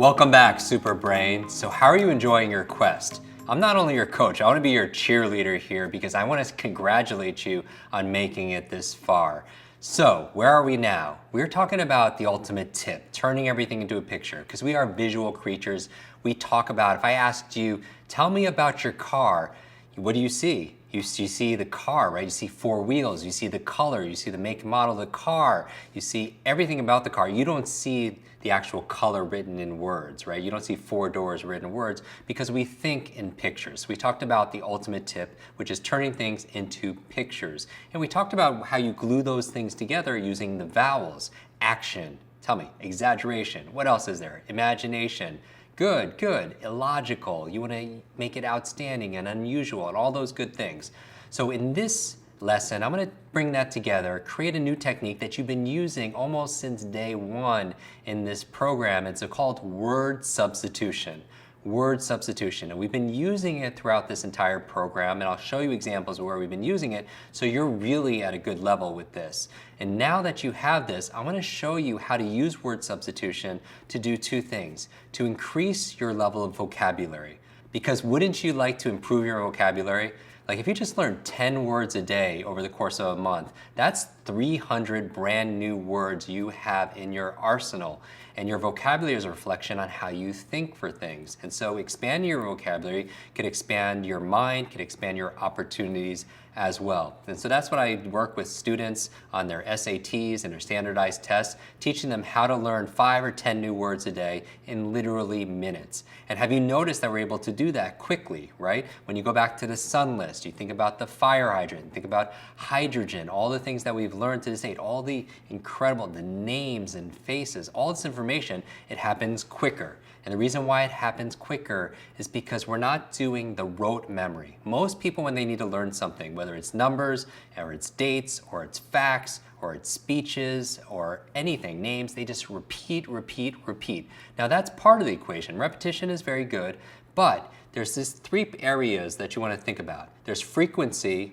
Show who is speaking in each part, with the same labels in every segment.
Speaker 1: Welcome back, Super Brain. So how are you enjoying your quest? I'm not only your coach, I want to be your cheerleader here because I want to congratulate you on making it this far. So where are we now? We're talking about the ultimate tip, turning everything into a picture, because we are visual creatures. We talk about, if I asked you, tell me about your car, what do you see? You see the car, right? You see four wheels, you see the color, you see the make and model of the car, you see everything about the car. You don't see the actual color written in words, right? You don't see four doors written in words because we think in pictures. We talked about the ultimate tip, which is turning things into pictures. And we talked about how you glue those things together using the vowels, action, tell me, exaggeration, what else is there? Imagination. Good, good, illogical. You want to make it outstanding and unusual and all those good things. So in this lesson, I'm going to bring that together, create a new technique that you've been using almost since day one in this program. It's called word substitution. Word substitution, and we've been using it throughout this entire program, and I'll show you examples of where we've been using it so you're really at a good level with this. And now that you have this, I'm going to show you how to use word substitution to do two things: to increase your level of vocabulary, because wouldn't you like to improve your vocabulary? Like if you just learn 10 words a day over the course of a month, that's 300 brand new words you have in your arsenal. And your vocabulary is a reflection on how you think for things. And so expanding your vocabulary could expand your mind, could expand your opportunities as well. And so that's what I work with students on their SATs and their standardized tests, teaching them how to learn 5 or 10 new words a day in literally minutes. And have you noticed that we're able to do that quickly, right? When you go back to the sun list, you think about the fire hydrant, think about hydrogen, all the things that we've learned to this date, all the incredible, the names and faces, all this information, it happens quicker. And the reason why it happens quicker is because we're not doing the rote memory. Most people, when they need to learn something, whether it's numbers, or it's dates, or it's facts, or it's speeches, or anything, names, they just repeat, repeat, repeat. Now that's part of the equation. Repetition is very good, but there's these three areas that you want to think about. There's frequency,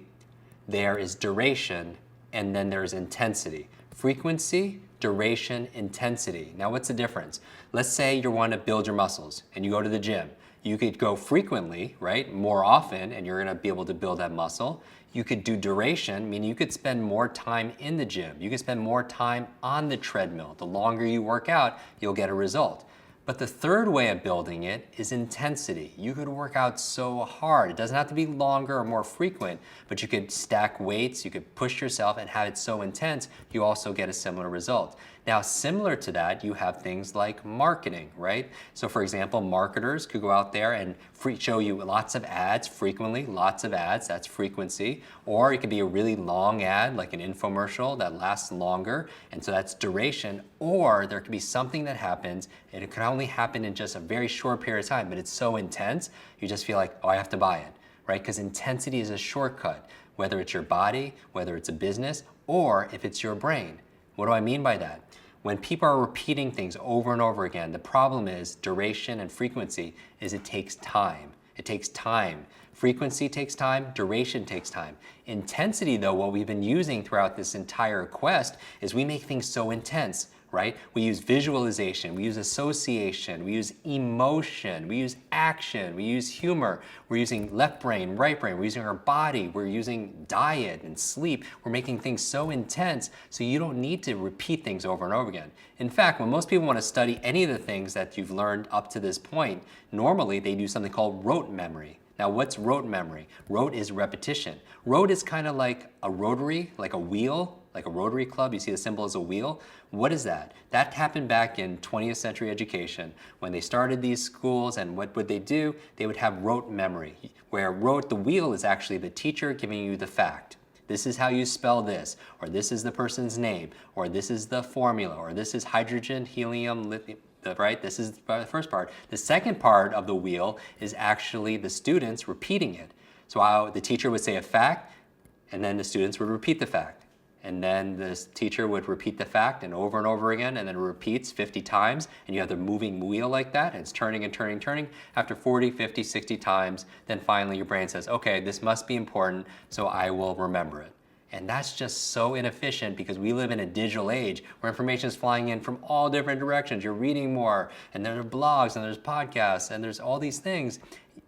Speaker 1: there is duration, and then there's intensity. Frequency, duration, intensity. Now what's the difference? Let's say you want to build your muscles and you go to the gym. You could go frequently, right? More often, and you're going to be able to build that muscle. You could do duration, meaning you could spend more time in the gym. You could spend more time on the treadmill. The longer you work out, you'll get a result. But the third way of building it is intensity. You could work out so hard. It doesn't have to be longer or more frequent, but you could stack weights, you could push yourself and have it so intense, you also get a similar result. Now, similar to that, you have things like marketing, right? So for example, marketers could go out there and show you lots of ads frequently, lots of ads, that's frequency. Or it could be a really long ad, like an infomercial that lasts longer, and so that's duration. Or there could be something that happens, and it could only happen in just a very short period of time, but it's so intense, you just feel like, oh, I have to buy it, right? Because intensity is a shortcut, whether it's your body, whether it's a business, or if it's your brain. What do I mean by that? When people are repeating things over and over again, the problem is duration and frequency is it takes time. It takes time. Frequency takes time, duration takes time. Intensity, though, what we've been using throughout this entire quest is we make things so intense, right? We use visualization, we use association, we use emotion, we use action, we use humor, we're using left brain, right brain, we're using our body, we're using diet and sleep. We're making things so intense so you don't need to repeat things over and over again. In fact, when most people want to study any of the things that you've learned up to this point, normally they do something called rote memory. Now, what's rote memory? Rote is repetition. Rote is kind of like a rotary, like a wheel, like a Rotary Club. You see the symbol as a wheel. What is that? That happened back in 20th century education when they started these schools, and what would they do? They would have rote memory, where rote, the wheel, is actually the teacher giving you the fact. This is how you spell this, or this is the person's name, or this is the formula, or this is hydrogen, helium, lithium. Right? This is the first part. The second part of the wheel is actually the students repeating it. So the teacher would say a fact, and then the students would repeat the fact. And then the teacher would repeat the fact and over again, and then it repeats 50 times, and you have the moving wheel like that, and it's turning and turning, turning. After 40, 50, 60 times, then finally your brain says, okay, this must be important, so I will remember it. And that's just so inefficient because we live in a digital age where information is flying in from all different directions. You're reading more, and there are blogs, and there's podcasts, and there's all these things.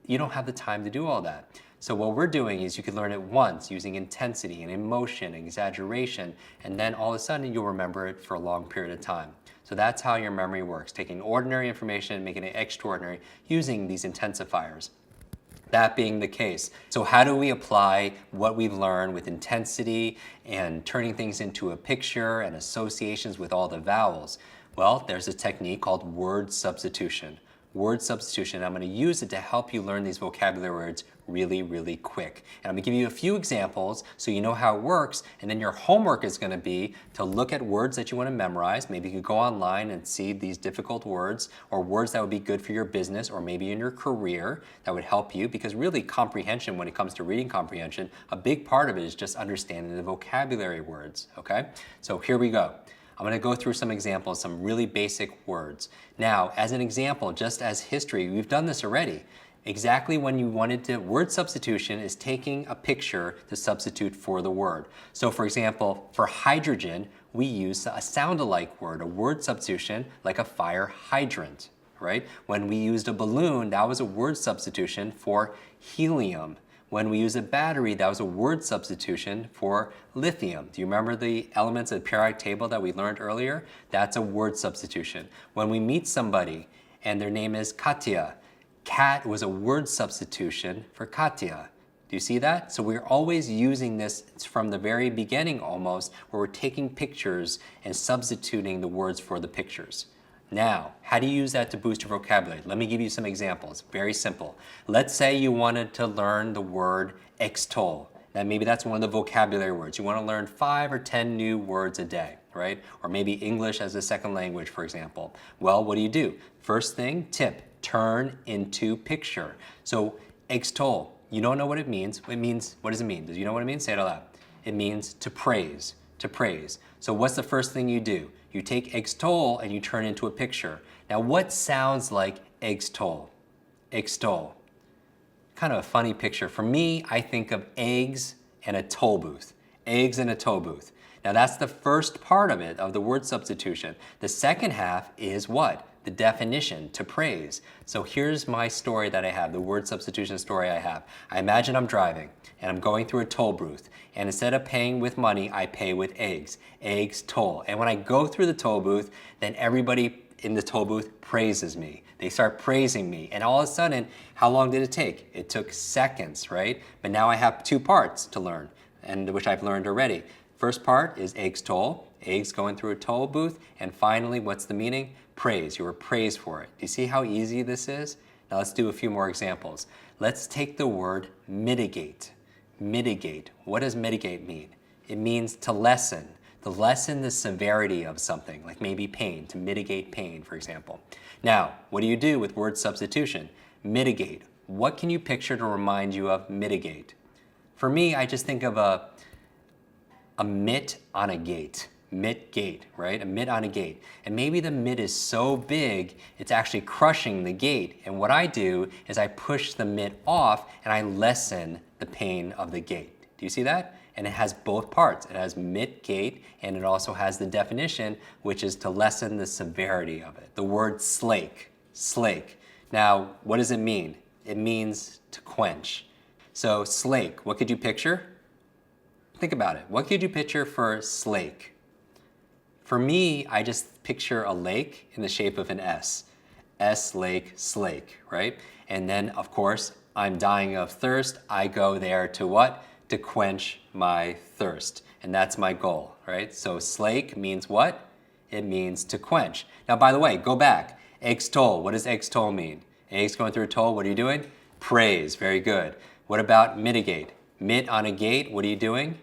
Speaker 1: You don't have the time to do all that. So what we're doing is you can learn it once using intensity and emotion, exaggeration, and then all of a sudden you'll remember it for a long period of time. So that's how your memory works, taking ordinary information and making it extraordinary using these intensifiers. That being the case, so how do we apply what we've learned with intensity and turning things into a picture and associations with all the vowels? Well, there's a technique called word substitution. Word substitution, I'm going to use it to help you learn these vocabulary words really, really quick. And I'm going to give you a few examples so you know how it works, and then your homework is going to be to look at words that you want to memorize. Maybe you could go online and see these difficult words or words that would be good for your business or maybe in your career that would help you, because really comprehension, when it comes to reading comprehension, a big part of it is just understanding the vocabulary words, okay? So here we go. I'm going to go through some examples, some really basic words. Now, as an example, just as history, we've done this already. Exactly when you wanted to, word substitution is taking a picture to substitute for the word. So for example, for hydrogen, we use a sound-alike word, a word substitution like a fire hydrant, right? When we used a balloon, that was a word substitution for helium. When we use a battery, that was a word substitution for lithium. Do you remember the elements of the periodic table that we learned earlier? That's a word substitution. When we meet somebody and their name is Katya, Kat was a word substitution for Katya. Do you see that? So we're always using this from the very beginning almost, where we're taking pictures and substituting the words for the pictures. Now, how do you use that to boost your vocabulary? Let me give you some examples. Very simple. Let's say you wanted to learn the word extol. Now, maybe that's one of the vocabulary words. You want to learn 5 or 10 new words a day, right? Or maybe English as a second language, for example. Well, what do? First thing, tip, turn into picture. So, extol, you don't know what it means. It means, what does it mean? Do you know what it means? Say it out loud. It means to praise, to praise. So what's the first thing you do? You take extol and you turn into a picture. Now what sounds like extol? Extol. Kind of a funny picture. For me, I think of eggs and a toll booth. Eggs and a toll booth. Now that's the first part of it, of the word substitution. The second half is what? The definition, to praise. So here's my story that I have, the word substitution story I have. I imagine I'm driving and I'm going through a toll booth, and instead of paying with money, I pay with eggs. Eggs, toll. And when I go through the toll booth, then everybody in the toll booth praises me. They start praising me. And all of a sudden, how long did it take? It took seconds, right? But now I have 2 parts to learn, and which I've learned already. First part is eggs toll, eggs going through a toll booth, and finally, what's the meaning? Praise. You were praised for it. Do you see how easy this is? Now let's do a few more examples. Let's take the word mitigate. Mitigate. What does mitigate mean? It means to lessen. To lessen the severity of something, like maybe pain, to mitigate pain, for example. Now, what do you do with word substitution? Mitigate. What can you picture to remind you of mitigate? For me, I just think of a mitt on a gate. Mitt gate, right? A mitt on a gate. And maybe the mitt is so big, it's actually crushing the gate. And what I do is I push the mitt off and I lessen the pain of the gate. Do you see that? And it has both parts. It has mitt gate, and it also has the definition, which is to lessen the severity of it. The word slake, slake. Now, what does it mean? It means to quench. So slake, what could you picture? Think about it. What could you picture for slake? For me, I just picture a lake in the shape of an S. S, lake, slake, right? And then, of course, I'm dying of thirst. I go there to what? To quench my thirst. And that's my goal, right? So slake means what? It means to quench. Now, by the way, go back. Extol, what does extol mean? Eggs going through a toll, what are you doing? Praise, very good. What about mitigate? Mitt on a gate, what are you doing?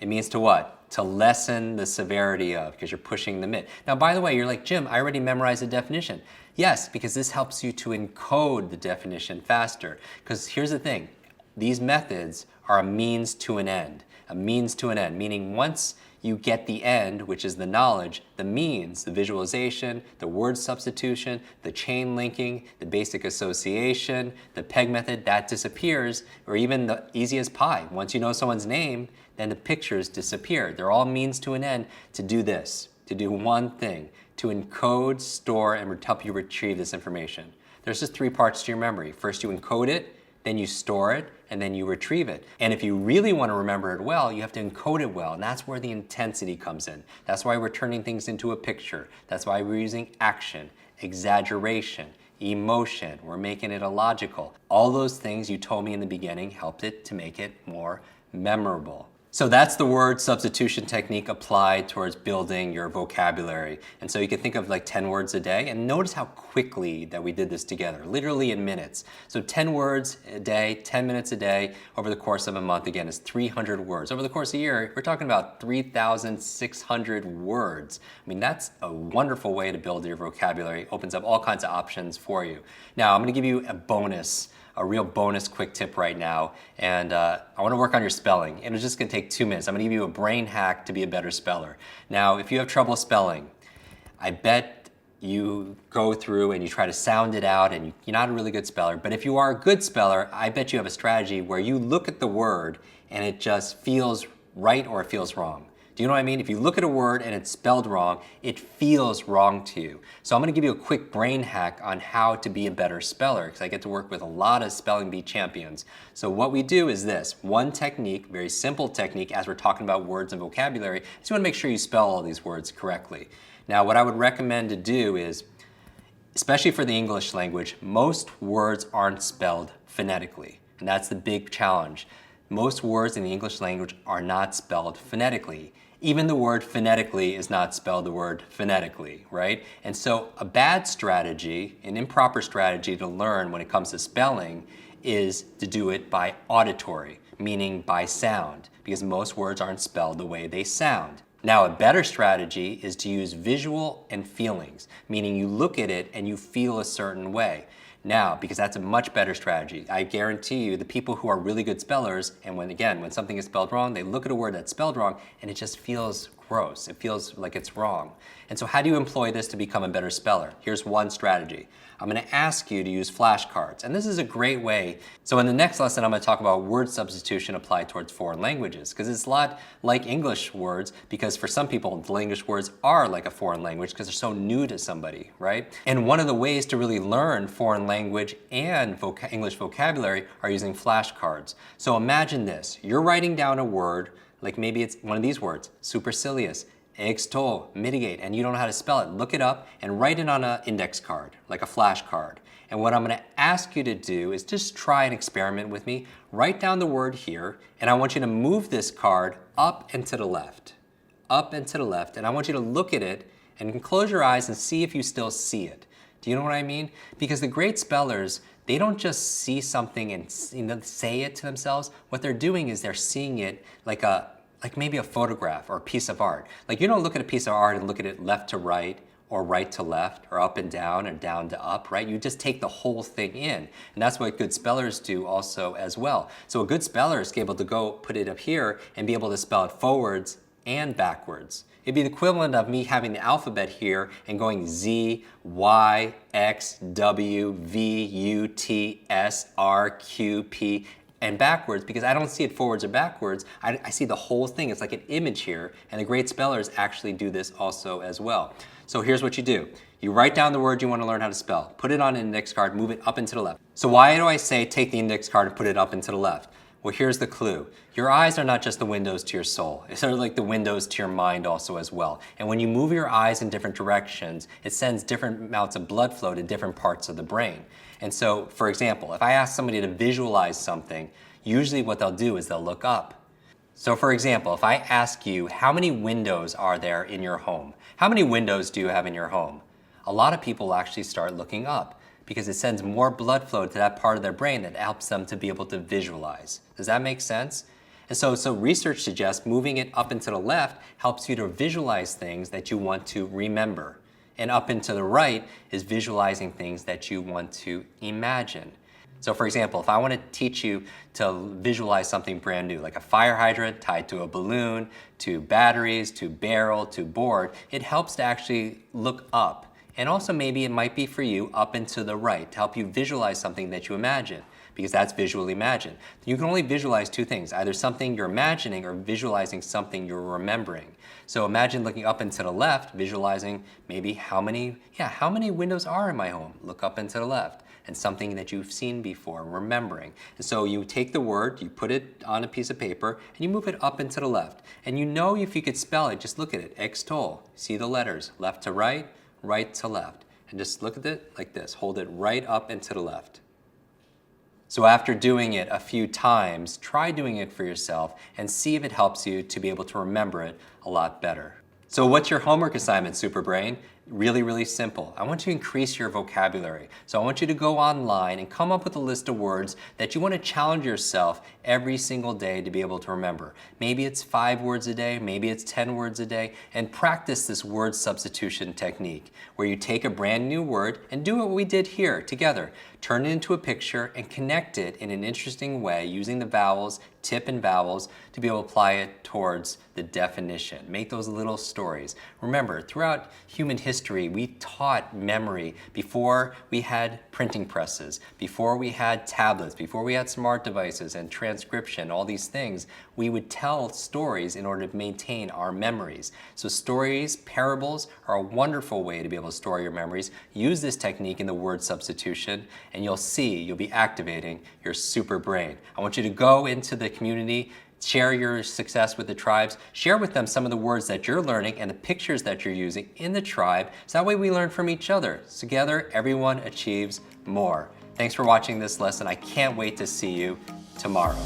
Speaker 1: It means to what? To lessen the severity of, because you're pushing the mitt. Now, by the way, you're like, Jim, I already memorized the definition. Yes, because this helps you to encode the definition faster. Because here's the thing, these methods are a means to an end. A means to an end, meaning once you get the end, which is the knowledge, the means, the visualization, the word substitution, the chain linking, the basic association, the peg method, that disappears, or even the easy as pie. Once you know someone's name, then the pictures disappear. They're all means to an end to do this, to do one thing, to encode, store, and help you retrieve this information. There's just 3 parts to your memory. First, you encode it, then you store it, and then you retrieve it. And if you really want to remember it well, you have to encode it well, and that's where the intensity comes in. That's why we're turning things into a picture. That's why we're using action, exaggeration, emotion. We're making it illogical. All those things you told me in the beginning helped it to make it more memorable. So that's the word substitution technique applied towards building your vocabulary. And so you can think of like 10 words a day, and notice how quickly that we did this together, literally in minutes. So 10 words a day, 10 minutes a day over the course of a month, again, is 300 words. Over the course of a year, we're talking about 3,600 words. I mean, that's a wonderful way to build your vocabulary. It opens up all kinds of options for you. Now, I'm gonna give you a real bonus quick tip right now, and I want to work on your spelling. And it's just going to take 2 minutes. I'm going to give you a brain hack to be a better speller. Now, if you have trouble spelling, I bet you go through and you try to sound it out and you're not a really good speller. But if you are a good speller, I bet you have a strategy where you look at the word and it just feels right or it feels wrong. Do you know what I mean? If you look at a word and it's spelled wrong, it feels wrong to you. So I'm going to give you a quick brain hack on how to be a better speller, because I get to work with a lot of spelling bee champions. So what we do is this. One technique, very simple technique, as we're talking about words and vocabulary, is you want to make sure you spell all these words correctly. Now, what I would recommend to do is, especially for the English language, most words aren't spelled phonetically, and that's the big challenge. Most words in the English language are not spelled phonetically. Even the word phonetically is not spelled the word phonetically, right? And so a bad strategy, an improper strategy to learn when it comes to spelling is to do it by auditory, meaning by sound, because most words aren't spelled the way they sound. Now, a better strategy is to use visual and feelings, meaning you look at it and you feel a certain way. Now, because that's a much better strategy, I guarantee you the people who are really good spellers, and when something is spelled wrong, they look at a word that's spelled wrong and it just feels gross. It feels like it's wrong. And so how do you employ this to become a better speller? Here's one strategy. I'm going to ask you to use flashcards, and this is a great way. So in the next lesson, I'm going to talk about word substitution applied towards foreign languages, because it's a lot like English words, because for some people, the English words are like a foreign language because they're so new to somebody, right? And one of the ways to really learn foreign language and English vocabulary are using flashcards. So imagine this. You're writing down a word, like maybe it's one of these words, supercilious, extol, mitigate, and you don't know how to spell it. Look it up and write it on an index card, like a flash card. And what I'm going to ask you to do is just try an experiment with me. Write down the word here, and I want you to move this card up and to the left. Up and to the left, and I want you to look at it and close your eyes and see if you still see it. Do you know what I mean? Because the great spellers, they don't just see something and say it to themselves. What they're doing is they're seeing it like maybe a photograph or a piece of art. Like you don't look at a piece of art and look at it left to right or right to left or up and down to up, right? You just take the whole thing in. And that's what good spellers do also as well. So a good speller is able to go put it up here and be able to spell it forwards and backwards. It'd be the equivalent of me having the alphabet here and going Z, Y, X, W, V, U, T, S, R, Q, P, and backwards, because I don't see it forwards or backwards. I see the whole thing. It's like an image here, and the great spellers actually do this also as well. So here's what you do. You write down the word you want to learn how to spell, put it on an index card, move it up and to the left. So why do I say take the index card and put it up and to the left? Well, here's the clue. Your eyes are not just the windows to your soul. It's sort of like the windows to your mind also as well. And when you move your eyes in different directions, it sends different amounts of blood flow to different parts of the brain. And so, for example, if I ask somebody to visualize something, usually what they'll do is they'll look up. So for example, if I ask you, how many windows are there in your home? How many windows do you have in your home? A lot of people actually start looking up, because it sends more blood flow to that part of their brain that helps them to be able to visualize. Does that make sense? And so research suggests moving it up and to the left helps you to visualize things that you want to remember. And up and to the right is visualizing things that you want to imagine. So for example, if I want to teach you to visualize something brand new, like a fire hydrant tied to a balloon, to batteries, to barrel, to board, it helps to actually look up. And also maybe it might be for you up and to the right to help you visualize something that you imagine. because that's visual imagine. You can only visualize two things, either something you're imagining or visualizing something you're remembering. So imagine looking up and to the left, visualizing maybe how many windows are in my home. Look up and to the left. And something that you've seen before, remembering. And so you take the word, you put it on a piece of paper, and you move it up and to the left. And you know if you could spell it, just look at it, extol. See the letters, left to right to left. And just look at it like this, hold it right up and to the left. So after doing it a few times, try doing it for yourself and see if it helps you to be able to remember it a lot better. So what's your homework assignment, Superbrain? Really, really simple. I want you to increase your vocabulary. So I want you to go online and come up with a list of words that you want to challenge yourself every single day to be able to remember. Maybe it's 5 words a day, maybe it's 10 words a day, and practice this word substitution technique, where you take a brand new word and do what we did here together. Turn it into a picture and connect it in an interesting way using the vowels, tip and vowels, to be able to apply it towards the definition. Make those little stories. Remember, throughout human history, we taught memory before we had printing presses, before we had tablets, before we had smart devices and transcription, all these things. We would tell stories in order to maintain our memories. So stories, parables are a wonderful way to be able to store your memories. Use this technique in the word substitution and you'll be activating your super brain. I want you to go into the community, share your success with the tribes, share with them some of the words that you're learning and the pictures that you're using in the tribe, so that way we learn from each other. Together, everyone achieves more. Thanks for watching this lesson. I can't wait to see you tomorrow.